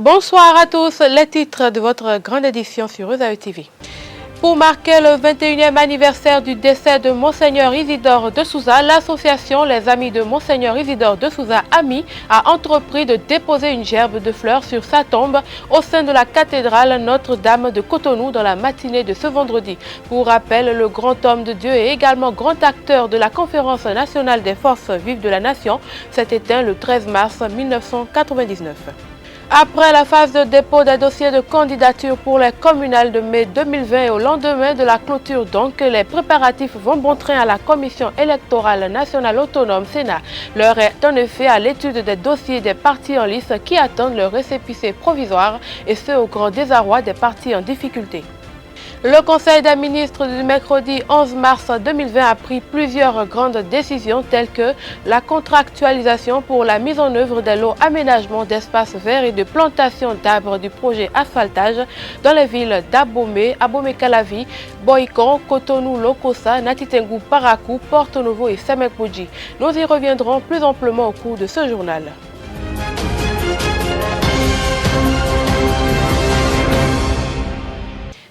Bonsoir à tous, les titres de votre grande édition sur Osaï TV. Pour marquer le 21e anniversaire du décès de Monseigneur Isidore de Souza, l'association Les Amis de Monseigneur Isidore de Souza, AMI, a entrepris de déposer une gerbe de fleurs sur sa tombe au sein de la cathédrale Notre-Dame de Cotonou dans la matinée de ce vendredi. Pour rappel, le grand homme de Dieu et également grand acteur de la Conférence nationale des forces vives de la nation s'est éteint le 13 mars 1999. Après la phase de dépôt des dossiers de candidature pour les communales de mai 2020 et au lendemain de la clôture, donc, les préparatifs vont bon train à la Commission électorale nationale autonome Sénat. L'heure est en effet à l'étude des dossiers des partis en lice qui attendent leur récépissé provisoire et ce au grand désarroi des partis en difficulté. Le Conseil des ministres du mercredi 11 mars 2020 a pris plusieurs grandes décisions telles que la contractualisation pour la mise en œuvre des lots aménagement d'espaces verts et de plantation d'arbres du projet asphaltage dans les villes d'Abomey, Abomey-Calavi, Boycon, Cotonou, Lokossa, Natitengu, Parakou, Porto Novo et Semek-Boudji. Nous y reviendrons plus amplement au cours de ce journal.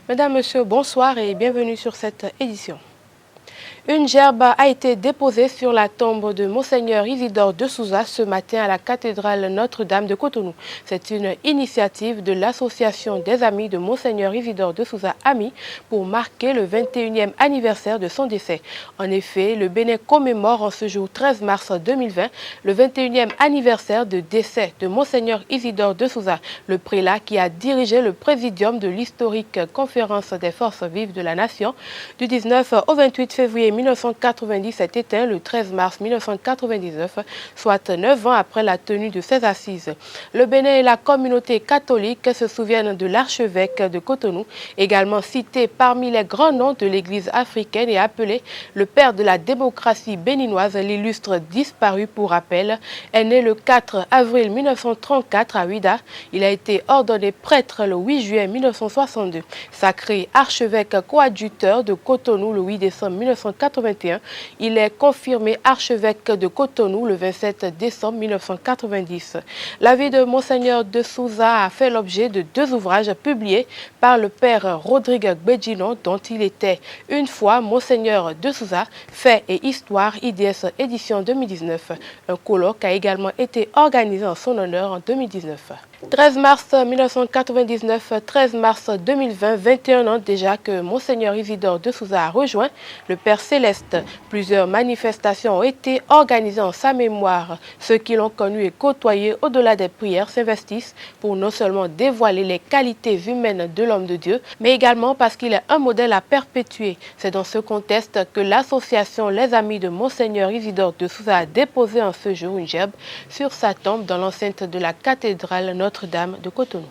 Mesdames, Messieurs, bonsoir et bienvenue sur cette édition. Une gerbe a été déposée sur la tombe de Monseigneur Isidore de Souza ce matin à la cathédrale Notre-Dame de Cotonou. C'est une initiative de l'association des Amis de Monseigneur Isidore de Souza, AMI, pour marquer le 21e anniversaire de son décès. En effet, le Bénin commémore en ce jour 13 mars 2020 le 21e anniversaire de décès de Monseigneur Isidore de Souza, le prélat qui a dirigé le présidium de l'historique Conférence des forces vives de la nation du 19 au 28 février 1990 s'est éteint le 13 mars 1999, soit 9 ans après la tenue de ses assises. Le Bénin et la communauté catholique se souviennent de l'archevêque de Cotonou, également cité parmi les grands noms de l'église africaine et appelé le père de la démocratie béninoise. L'illustre disparu, pour rappel, est né le 4 avril 1934 à Ouida. Il a été ordonné prêtre le 8 juillet 1962. Sacré archevêque coadjuteur de Cotonou le 8 décembre 1981, il est confirmé archevêque de Cotonou le 27 décembre 1990. La vie de Monseigneur de Souza a fait l'objet de 2 ouvrages publiés par le père Rodrigue Gbedjinon, dont il était une fois Monseigneur de Souza, Fait et Histoire, IDS édition 2019. Un colloque a également été organisé en son honneur en 2019. 13 mars 1999, 13 mars 2020, 21 ans déjà que Monseigneur Isidore de Souza a rejoint le Père Céleste. Plusieurs manifestations ont été organisées en sa mémoire. Ceux qui l'ont connu et côtoyé au-delà des prières s'investissent pour non seulement dévoiler les qualités humaines de l'homme de Dieu, mais également parce qu'il est un modèle à perpétuer. C'est dans ce contexte que l'association Les Amis de Monseigneur Isidore de Souza a déposé en ce jour une gerbe sur sa tombe dans l'enceinte de la cathédrale Notre-Dame de Cotonou.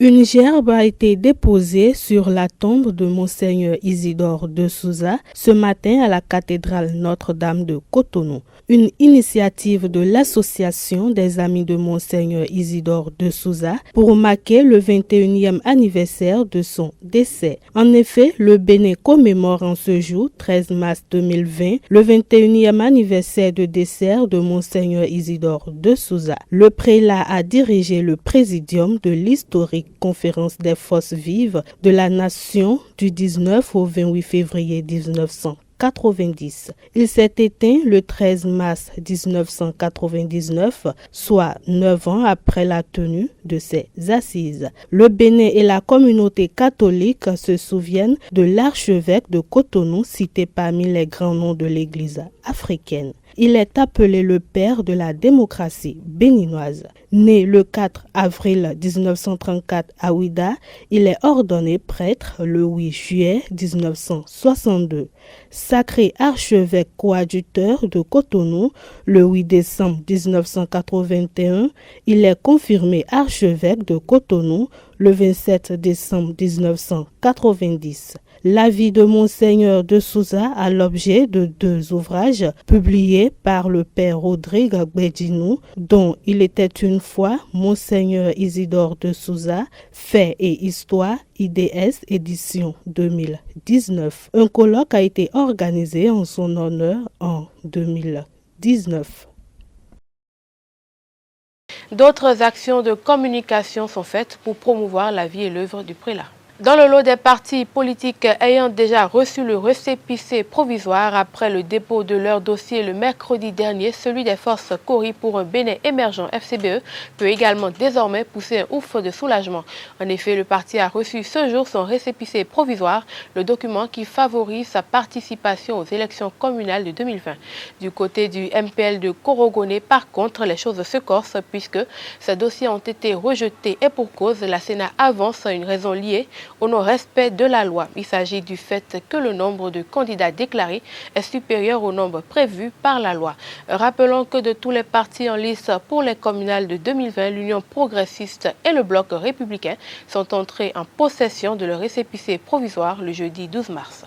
Une gerbe a été déposée sur la tombe de Monseigneur Isidore de Souza ce matin à la cathédrale Notre-Dame de Cotonou. Une initiative de l'association des Amis de Monseigneur Isidore de Souza pour marquer le 21e anniversaire de son décès. En effet, le Bénin commémore en ce jour, 13 mars 2020, le 21e anniversaire de décès de Monseigneur Isidore de Souza. Le prélat a dirigé le présidium de l'historique Conférence des forces vives de la nation du 19 au 28 février 1990. Il s'est éteint le 13 mars 1999, soit 9 ans après la tenue de ses assises. Le Bénin et la communauté catholique se souviennent de l'archevêque de Cotonou, cité parmi les grands noms de l'église africaine. Il est appelé le père de la démocratie béninoise. Né le 4 avril 1934 à Ouida, il est ordonné prêtre le 8 juillet 1962. Sacré archevêque coadjuteur de Cotonou le 8 décembre 1981, il est confirmé archevêque de Cotonou le 27 décembre 1990. La vie de Monseigneur de Souza a l'objet de 2 ouvrages publiés par le père Rodrigue Gbedjinon, dont il était une une fois, Monseigneur Isidore de Souza, Faits et Histoire, IDS, édition 2019. Un colloque a été organisé en son honneur en 2019. D'autres actions de communication sont faites pour promouvoir la vie et l'œuvre du prélat. Dans le lot des partis politiques ayant déjà reçu le récépissé provisoire après le dépôt de leur dossier le mercredi dernier, celui des forces Cori pour un Bénin émergent FCBE peut également désormais pousser un ouf de soulagement. En effet, le parti a reçu ce jour son récépissé provisoire, le document qui favorise sa participation aux élections communales de 2020. Du côté du MPL de Korogoné, par contre, les choses se corsent puisque ces dossiers ont été rejetés et pour cause, la Sénat avance une raison liée au non-respect de la loi. Il s'agit du fait que le nombre de candidats déclarés est supérieur au nombre prévu par la loi. Rappelons que de tous les partis en lice pour les communales de 2020, l'Union progressiste et le Bloc républicain sont entrés en possession de leur récépissé provisoire le jeudi 12 mars.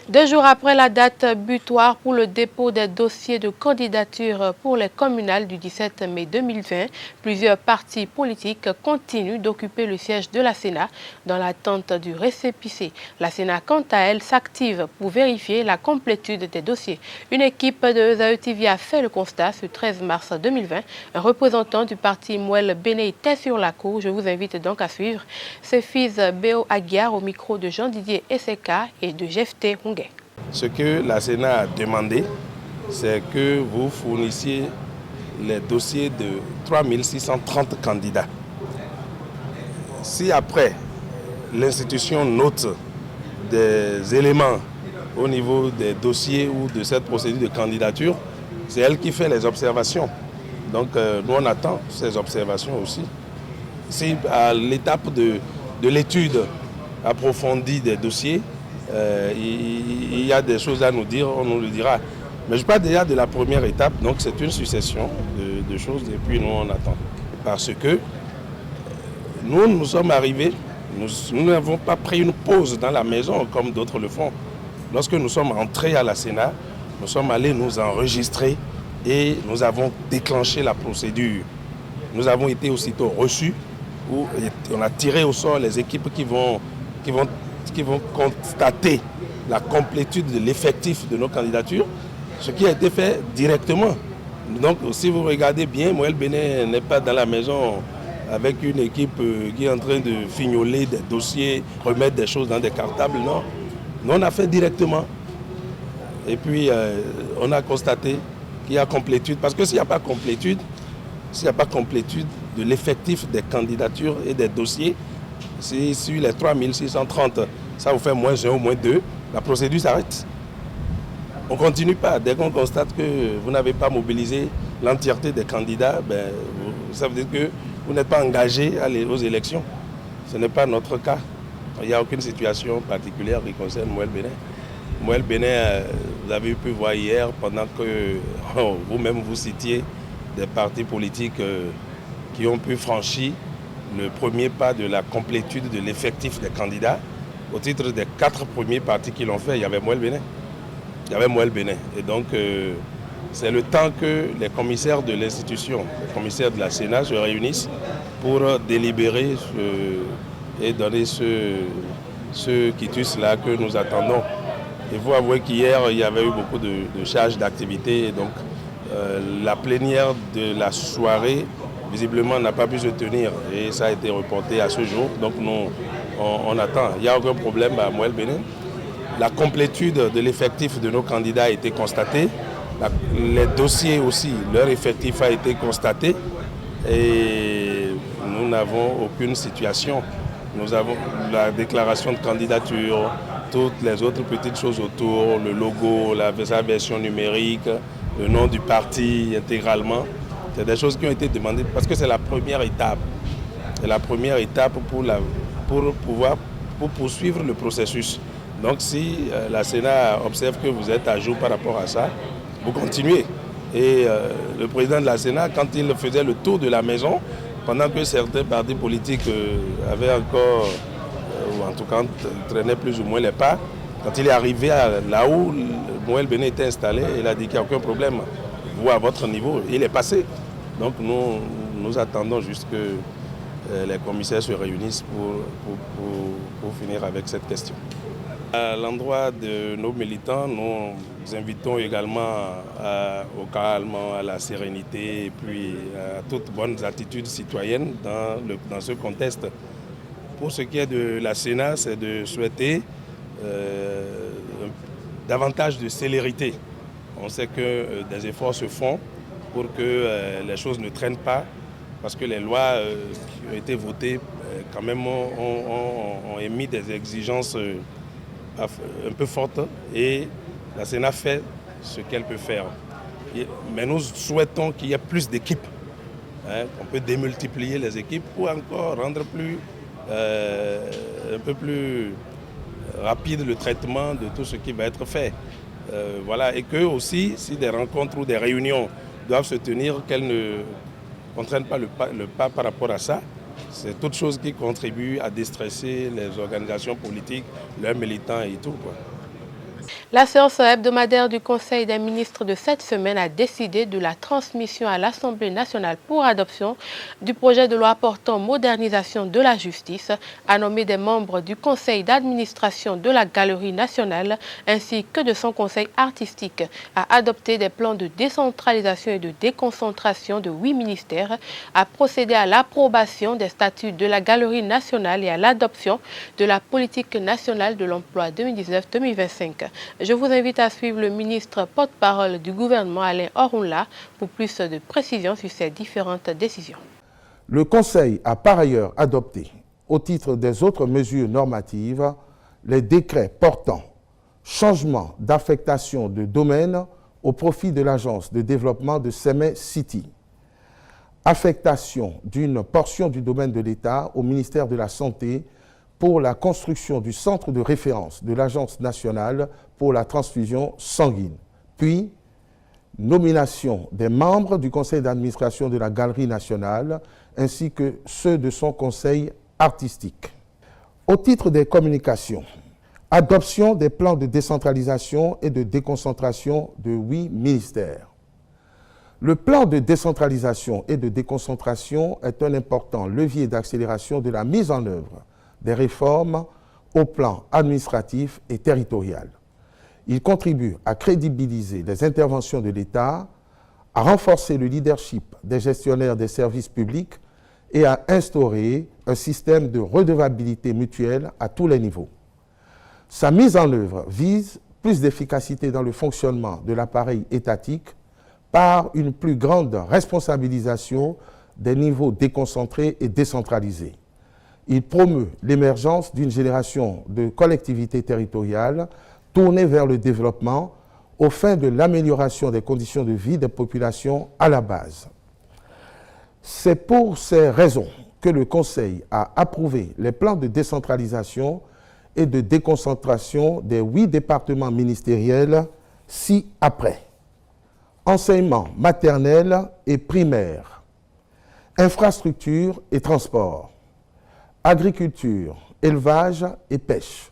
2 jours après la date butoir pour le dépôt des dossiers de candidature pour les communales du 17 mai 2020, plusieurs partis politiques continuent d'occuper le siège de la Sénat dans l'attente du récépissé. La Sénat, quant à elle, s'active pour vérifier la complétude des dossiers. Une équipe de ESAE TV a fait le constat ce 13 mars 2020. Un représentant du parti Mouel Béné était sur la cour. Je vous invite donc à suivre. Ses fils Béo Aguiar au micro de Jean-Didier Esseka et de Jefté Hungé. Ce que la Sénat a demandé, c'est que vous fournissiez les dossiers de 3630 candidats. Si après, l'institution note des éléments au niveau des dossiers ou de cette procédure de candidature, c'est elle qui fait les observations. Donc nous on attend ces observations aussi. Si à l'étape de l'étude approfondie des dossiers, il y a des choses à nous dire, on nous le dira. Mais je parle déjà de la première étape, donc c'est une succession de choses et puis nous on attend. Parce que nous sommes arrivés, nous n'avons pas pris une pause dans la maison comme d'autres le font. Lorsque nous sommes entrés à la Sénat, nous sommes allés nous enregistrer et nous avons déclenché la procédure. Nous avons été aussitôt reçus, où on a tiré au sort les équipes qui vont constater la complétude de l'effectif de nos candidatures, ce qui a été fait directement. Donc si vous regardez bien, Mouel Béné n'est pas dans la maison avec une équipe qui est en train de fignoler des dossiers, remettre des choses dans des cartables, non. Nous on a fait directement. Et puis on a constaté qu'il y a complétude, parce que s'il n'y a pas complétude de l'effectif des candidatures et des dossiers, si sur les 3630, ça vous fait moins 1 ou moins 2, la procédure s'arrête. On ne continue pas. Dès qu'on constate que vous n'avez pas mobilisé l'entièreté des candidats, ça veut dire que vous n'êtes pas engagé aux élections. Ce n'est pas notre cas. Il n'y a aucune situation particulière qui concerne Mouel Béné. Mouel Béné, vous avez pu voir hier, pendant que vous-même vous citiez des partis politiques qui ont pu franchir le premier pas de la complétude de l'effectif des candidats. Au titre des 4 premiers partis qui l'ont fait, il y avait Mouel Béné. Et donc, c'est le temps que les commissaires de l'institution, les commissaires de la Sénat se réunissent pour délibérer et donner ce quitus-là que nous attendons. Il faut avouer qu'hier, il y avait eu beaucoup de charges d'activité. Et donc, la plénière de la soirée, visiblement, n'a pas pu se tenir. Et ça a été reporté à ce jour. Donc, nous, on attend. Il n'y a aucun problème à Mouel Béné. La complétude de l'effectif de nos candidats a été constatée. Les dossiers aussi, leur effectif a été constaté. Et nous n'avons aucune situation. Nous avons la déclaration de candidature, toutes les autres petites choses autour, le logo, sa version numérique, le nom du parti intégralement. C'est des choses qui ont été demandées parce que c'est la première étape. C'est la première étape pour poursuivre le processus. Donc si la Sénat observe que vous êtes à jour par rapport à ça, vous continuez. Et le président de la Sénat, quand il faisait le tour de la maison, pendant que certains partis politiques avaient encore, ou en tout cas traînaient plus ou moins les pas, quand il est arrivé là où Mouel Béné était installé, il a dit qu'il n'y a aucun problème. Vous, à votre niveau, il est passé. Donc nous nous attendons juste que les commissaires se réunissent pour finir avec cette question. À l'endroit de nos militants, nous invitons également au calme, à la sérénité et puis à toutes bonnes attitudes citoyennes dans ce contexte. Pour ce qui est de la Sénat, c'est de souhaiter davantage de célérité. On sait que des efforts se font pour que les choses ne traînent pas, parce que les lois qui ont été votées quand même ont émis des exigences un peu fortes et la Sénat fait ce qu'elle peut faire. Mais nous souhaitons qu'il y ait plus d'équipes, qu'on peut démultiplier les équipes pour encore rendre un peu plus rapide le traitement de tout ce qui va être fait. Voilà. Et que aussi, si des rencontres ou des réunions doivent se tenir, qu'elles ne contraignent pas le pas par rapport à ça. C'est toute chose qui contribue à déstresser les organisations politiques, leurs militants et tout, quoi. La séance hebdomadaire du Conseil des ministres de cette semaine a décidé de la transmission à l'Assemblée nationale pour adoption du projet de loi portant modernisation de la justice, a nommé des membres du conseil d'administration de la Galerie nationale ainsi que de son conseil artistique, a adopté des plans de décentralisation et de déconcentration de 8 ministères, a procédé à l'approbation des statuts de la Galerie nationale et à l'adoption de la politique nationale de l'emploi 2019-2025. Je vous invite à suivre le ministre porte-parole du gouvernement, Alain Orunla, pour plus de précisions sur ces différentes décisions. Le Conseil a par ailleurs adopté, au titre des autres mesures normatives, les décrets portant changement d'affectation de domaine au profit de l'Agence de développement de Sémé City, affectation d'une portion du domaine de l'État au ministère de la Santé pour la construction du centre de référence de l'Agence nationale pour la transfusion sanguine, puis nomination des membres du conseil d'administration de la Galerie nationale ainsi que ceux de son conseil artistique. Au titre des communications, adoption des plans de décentralisation et de déconcentration de 8 ministères. Le plan de décentralisation et de déconcentration est un important levier d'accélération de la mise en œuvre des réformes au plan administratif et territorial. Il contribue à crédibiliser les interventions de l'État, à renforcer le leadership des gestionnaires des services publics et à instaurer un système de redevabilité mutuelle à tous les niveaux. Sa mise en œuvre vise plus d'efficacité dans le fonctionnement de l'appareil étatique par une plus grande responsabilisation des niveaux déconcentrés et décentralisés. Il promeut l'émergence d'une génération de collectivités territoriales tournées vers le développement aux fins de l'amélioration des conditions de vie des populations à la base. C'est pour ces raisons que le Conseil a approuvé les plans de décentralisation et de déconcentration des 8 départements ministériels ci-après. Enseignement maternel et primaire, infrastructure et transport, agriculture, élevage et pêche,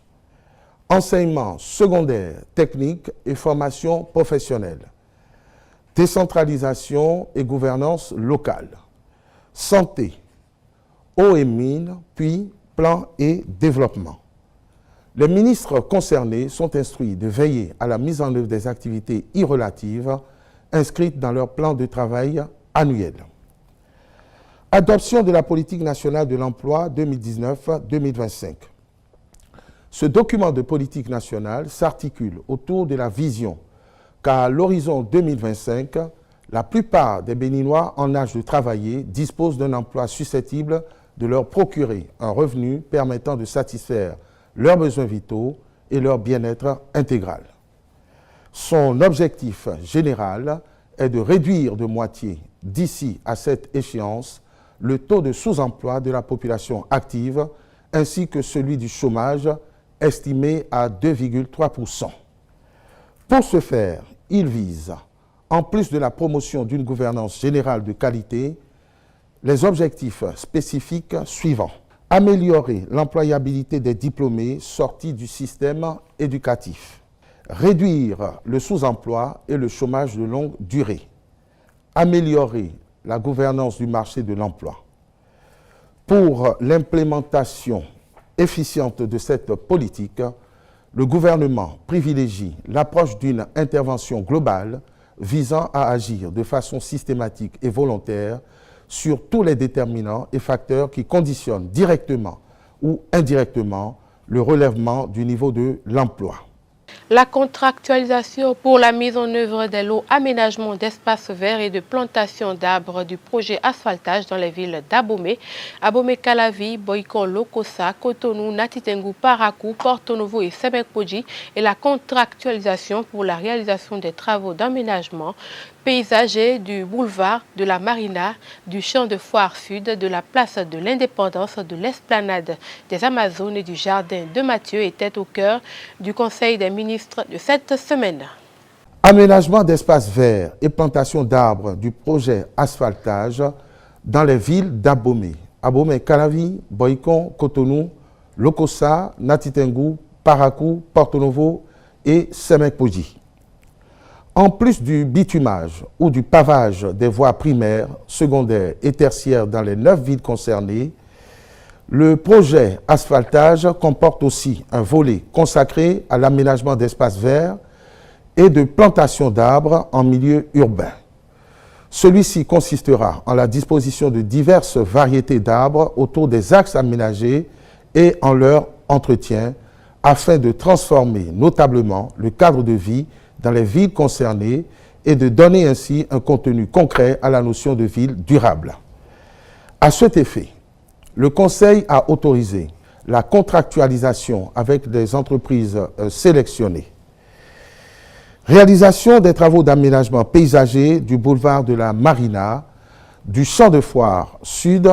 enseignement secondaire, technique et formation professionnelle, décentralisation et gouvernance locale, santé, eau et mines, puis plan et développement. Les ministres concernés sont instruits de veiller à la mise en œuvre des activités irrelatives inscrites dans leur plan de travail annuel. Adoption de la politique nationale de l'emploi 2019-2025. Ce document de politique nationale s'articule autour de la vision qu'à l'horizon 2025, la plupart des Béninois en âge de travailler disposent d'un emploi susceptible de leur procurer un revenu permettant de satisfaire leurs besoins vitaux et leur bien-être intégral. Son objectif général est de réduire de moitié, d'ici à cette échéance, le taux de sous-emploi de la population active ainsi que celui du chômage estimé à 2,3%. Pour ce faire, il vise, en plus de la promotion d'une gouvernance générale de qualité, les objectifs spécifiques suivants. Améliorer l'employabilité des diplômés sortis du système éducatif. Réduire le sous-emploi et le chômage de longue durée. Améliorer la gouvernance du marché de l'emploi. Pour l'implémentation efficiente de cette politique, le gouvernement privilégie l'approche d'une intervention globale visant à agir de façon systématique et volontaire sur tous les déterminants et facteurs qui conditionnent directement ou indirectement le relèvement du niveau de l'emploi. La contractualisation pour la mise en œuvre des lots aménagement d'espaces verts et de plantation d'arbres du projet asphaltage dans les villes d'Abomey, Abomey-Calavi, Boycon, Lokossa, Cotonou, Natitengu, Parakou, Porto Novo et Sebekpodji et la contractualisation pour la réalisation des travaux d'aménagement paysager du boulevard de la Marina, du champ de foire sud, de la place de l'Indépendance, de l'esplanade des Amazones et du jardin de Mathieu étaient au cœur du Conseil des ministres de cette semaine. Aménagement d'espaces verts et plantation d'arbres du projet asphaltage dans les villes d'Abomey, Abomey-Calavi, Boycon, Cotonou, Lokossa, Natitengu, Parakou, Porto Novo et Sebekpodji. En plus du bitumage ou du pavage des voies primaires, secondaires et tertiaires dans les 9 villes concernées, le projet asphaltage comporte aussi un volet consacré à l'aménagement d'espaces verts et de plantation d'arbres en milieu urbain. Celui-ci consistera en la disposition de diverses variétés d'arbres autour des axes aménagés et en leur entretien afin de transformer notablement le cadre de vie dans les villes concernées et de donner ainsi un contenu concret à la notion de ville durable. À cet effet, le Conseil a autorisé la contractualisation avec des entreprises sélectionnées. Réalisation des travaux d'aménagement paysager du boulevard de la Marina, du champ de foire sud,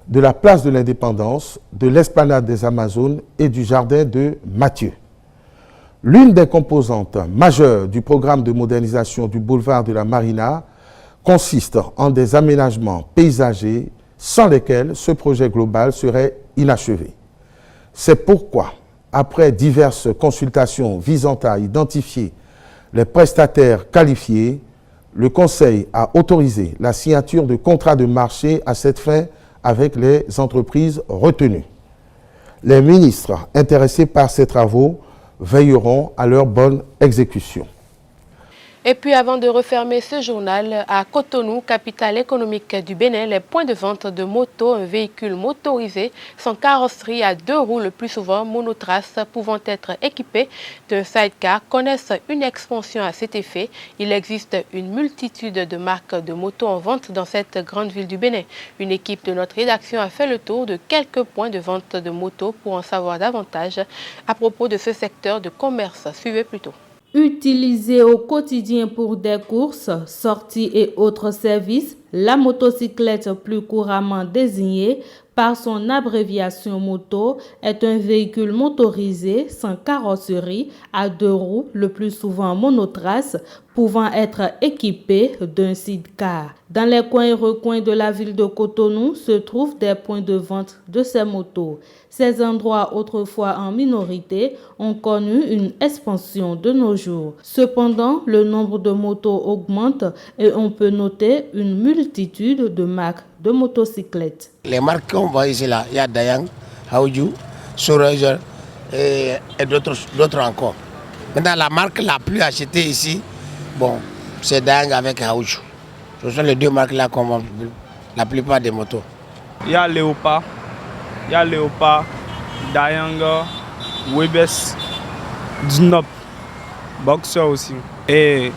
de la place de l'Indépendance, de l'esplanade des Amazones et du jardin de Mathieu. L'une des composantes majeures du programme de modernisation du boulevard de la Marina consiste en des aménagements paysagers sans lesquels ce projet global serait inachevé. C'est pourquoi, après diverses consultations visant à identifier les prestataires qualifiés, le Conseil a autorisé la signature de contrats de marché à cette fin avec les entreprises retenues. Les ministres intéressés par ces travaux veilleront à leur bonne exécution. Et puis avant de refermer ce journal, à Cotonou, capitale économique du Bénin, les points de vente de motos, un véhicule motorisé sans carrosserie à 2 roues, le plus souvent monotrace, pouvant être équipés d'un sidecar, connaissent une expansion à cet effet. Il existe une multitude de marques de motos en vente dans cette grande ville du Bénin. Une équipe de notre rédaction a fait le tour de quelques points de vente de motos pour en savoir davantage à propos de ce secteur de commerce. Suivez plutôt. Utilisée au quotidien pour des courses, sorties et autres services, la motocyclette, plus couramment désignée par son abréviation moto, est un véhicule motorisé sans carrosserie à 2 roues, le plus souvent monotrace, pouvant être équipé d'un sidecar. Dans les coins et recoins de la ville de Cotonou se trouvent des points de vente de ces motos. Ces endroits, autrefois en minorité, ont connu une expansion de nos jours. Cependant, le nombre de motos augmente et on peut noter une multitude de marques de motocyclettes. Les marques qu'on voit ici, là, il y a Dayang, Haoju, Sorager et d'autres encore. Maintenant, la marque la plus achetée ici, bon, c'est Dayang avec Haoju. Ce sont les 2 marques-là qu'on vend la plupart des motos. Il y a Léopard, Dayang, Webes, Dunlop, Boxer aussi. Et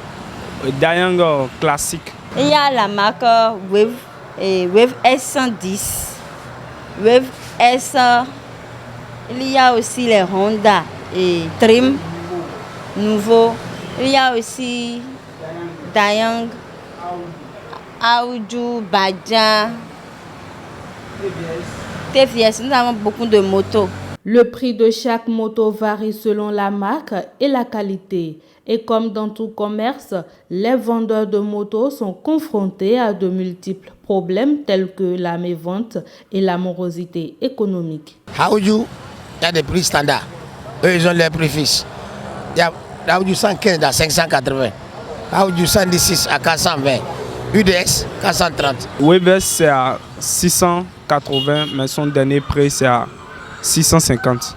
Dayang classique. Il y a la marque Wave et Wave S110, Wave S. Il y a aussi les Honda et Trim nouveau. Il y a aussi Dayang, Aoudou, Badja, TVS. Nous avons beaucoup de motos. Le prix de chaque moto varie selon la marque et la qualité. Et comme dans tout commerce, les vendeurs de motos sont confrontés à de multiples problèmes tels que la mévente et la morosité économique. Haoju, il y a des prix standards. Eux, ils ont les prix fixes. Il y a Haoju 115 à 580, Haoju 116 à 420, UDS 430. Webes c'est à 680, mais son dernier prix c'est à 650.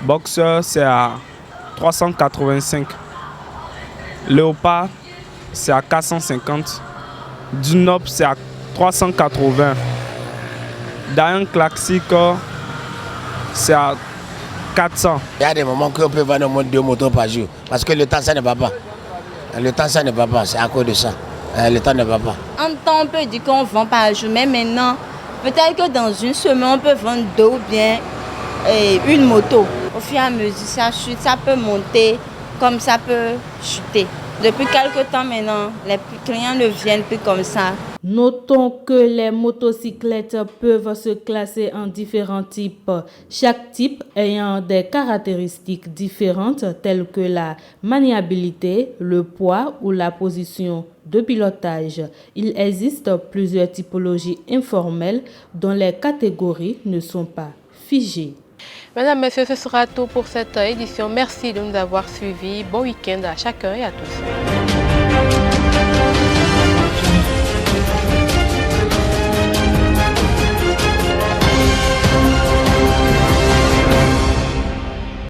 Boxer c'est à 385. Léopard c'est à 450. Dunlop c'est à 380. Dayan classique c'est à 400. Il y a des moments qu'on peut vendre au moins 2 motos par jour. Parce que le temps, ça ne va pas. Le temps, ça ne va pas. C'est à cause de ça. Le temps ne va pas. En temps, on peut dire qu'on vend par jour. Mais maintenant, peut-être que dans une semaine, on peut vendre 2 ou bien une moto. Au fur et à mesure, ça chute, ça peut monter, comme ça peut chuter. Depuis quelque temps maintenant, les clients ne viennent plus comme ça. Notons que les motocyclettes peuvent se classer en différents types, chaque type ayant des caractéristiques différentes telles que la maniabilité, le poids ou la position de pilotage. Il existe plusieurs typologies informelles dont les catégories ne sont pas figées. Mesdames, Messieurs, ce sera tout pour cette édition. Merci de nous avoir suivis. Bon week-end à chacun et à tous.